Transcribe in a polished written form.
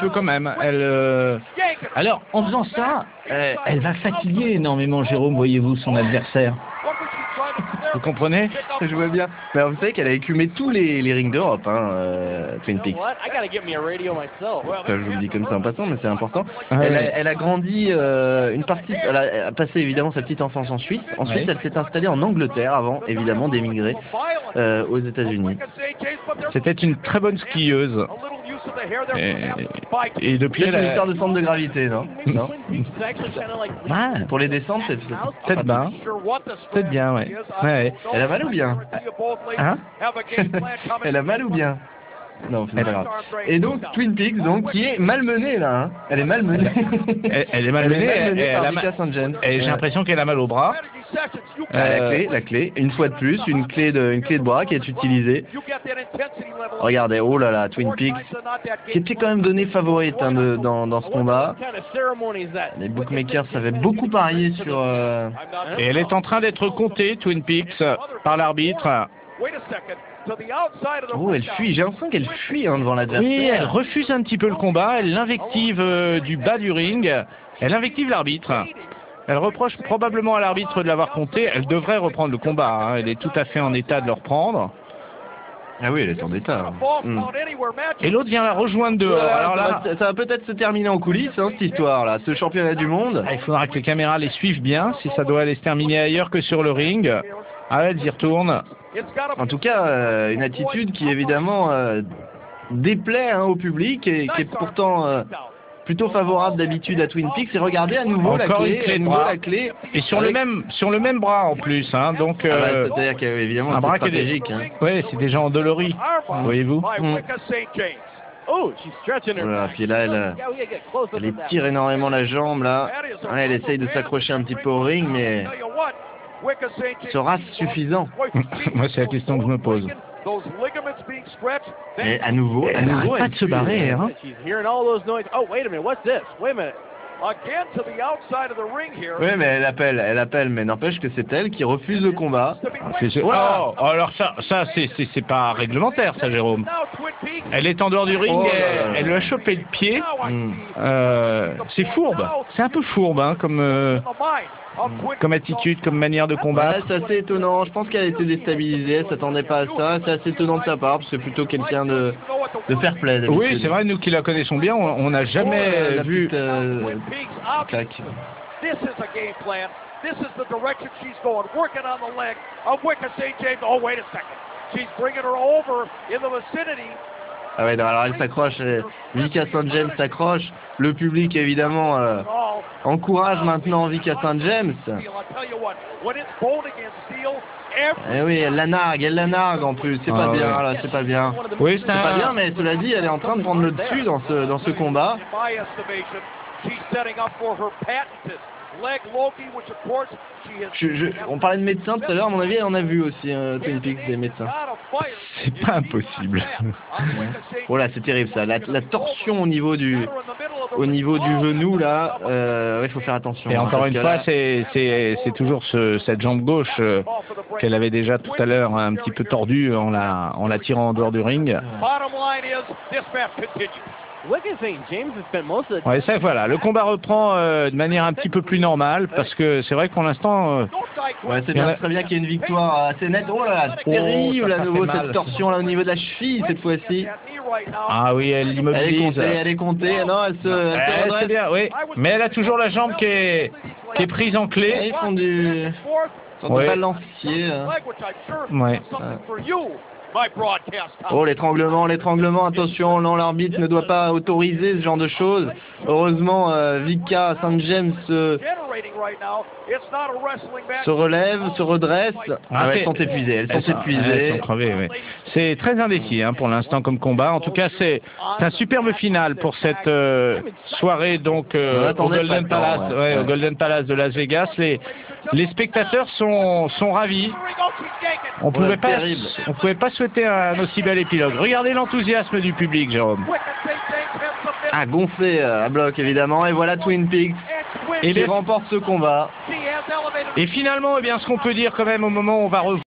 peu quand même. Alors, en faisant ça, elle va fatiguer énormément, Jérôme, voyez-vous, son adversaire. Vous comprenez? Je vois bien. Mais alors, vous savez qu'elle a écumé tous les rings d'Europe, hein, Twin Peaks. Enfin, je vous le dis comme ça en passant, mais c'est important. Elle a grandi une partie. Elle a passé évidemment sa petite enfance en Suisse. Ensuite, elle s'est installée en Angleterre avant, évidemment, d'émigrer aux États-Unis. C'était une très bonne skieuse. Et depuis, elle a une histoire de centre de gravité, non? Non. Pour les descentes, c'est peut-être bien. Peut-être bien, ouais. Ouais. Elle a mal ou bien? Hein? Elle a mal ou bien? Non, c'est pas grave. Et donc, Twin Peaks, donc, qui est malmenée, là, hein. Elle est malmenée. Elle est malmenée, par Vika St. James. Et j'ai l'impression qu'elle a mal au bras. La clé, une fois de plus, une clé de bras qui est utilisée. Regardez, oh là là, Twin Peaks, qui était quand même donné favorite hein, dans ce combat. Les bookmakers savaient beaucoup parier sur... Et elle est en train d'être comptée, Twin Peaks, par l'arbitre. Oh, elle fuit, j'ai l'impression qu'elle fuit hein, devant l'adversaire. Oui, elle refuse un petit peu le combat, elle l'invective du bas du ring, elle invective l'arbitre. Elle reproche probablement à l'arbitre de l'avoir compté, elle devrait reprendre le combat, hein. Elle est tout à fait en état de le reprendre. Ah oui, elle est en état. Et l'autre vient la rejoindre dehors. Alors là, ça va peut-être se terminer en coulisses, hein, cette histoire-là, ce championnat du monde. Il faudra que les caméras les suivent bien, si ça doit aller se terminer ailleurs que sur le ring. Ah, elle y retourne. En tout cas, une attitude qui évidemment déplaît hein, au public et qui est pourtant plutôt favorable d'habitude à Twin Peaks. Et regardez à nouveau encore la clé, et sur le même bras en plus, hein. Donc c'est-à-dire qu'il y a évidemment un bras stratégique. Hein. Oui, c'est déjà endolori, voyez-vous. Voilà, puis là, elle étire énormément la jambe là. Elle essaye de s'accrocher un petit peu au ring, mais sera suffisant? Moi, c'est la question que je me pose. Et à nouveau, elle n'arrête pas de se barrer, hein. Oui, mais elle appelle, mais n'empêche que c'est elle qui refuse le combat. Oh, alors ça c'est pas réglementaire, ça, Jérôme. Elle est en dehors du ring, elle lui a chopé le pied. C'est fourbe, c'est un peu fourbe, hein, comme attitude, comme manière de combattre. Ouais, c'est assez étonnant. Je pense qu'elle a été déstabilisée, elle s'attendait pas à ça. C'est assez étonnant de sa part, parce que c'est plutôt quelqu'un de fair play. Oui, c'est vrai, nous qui la connaissons bien, on n'a jamais vu... Clac. Ah ouais, non, alors elle s'accroche, Vika St. James s'accroche, le public évidemment encourage maintenant Vika St. James. Eh oui, elle la nargue en plus, c'est pas bien, là, c'est pas bien. Oui, c'est pas bien, mais cela dit, elle est en train de prendre le dessus dans ce combat. On parlait de médecins tout à l'heure, à mon avis, on a vu aussi Twin Peaks des médecins. C'est pas impossible. Oh là, c'est terrible ça. La torsion au niveau du genou là, il faut faire attention. Et encore une fois, c'est toujours cette jambe gauche qu'elle avait déjà tout à l'heure un petit peu tordue en la tirant en dehors du ring. Ouais, ça, voilà, le combat reprend de manière un petit peu plus normale, parce que c'est vrai que pour l'instant... ouais, c'est bien, très bien qu'il y ait une victoire assez nette. Oh là là, terrible à nouveau cette torsion là au niveau de la cheville cette fois-ci. Ah oui, elle l'immobilise. Elle est comptée, non, elle se c'est bien, oui, mais elle a toujours la jambe qui est prise en clé. Ils font du balancier. Ouais. Oh, l'étranglement, attention, non, l'arbitre ne doit pas autoriser ce genre de choses. Heureusement, Vika St. James se relève, se redresse. Elles sont épuisées, Elles sont crevées, oui. C'est très indécis hein, pour l'instant comme combat. En tout cas, c'est un superbe final pour cette soirée donc au Golden Palace, au Golden Palace de Las Vegas. Les spectateurs sont ravis. On pouvait pas souhaiter un aussi bel épilogue. Regardez l'enthousiasme du public, Jérôme. Ah, gonflé à bloc évidemment. Et voilà Twin Peaks qui remporte ce combat. Et finalement, eh bien, ce qu'on peut dire quand même au moment où on va revoir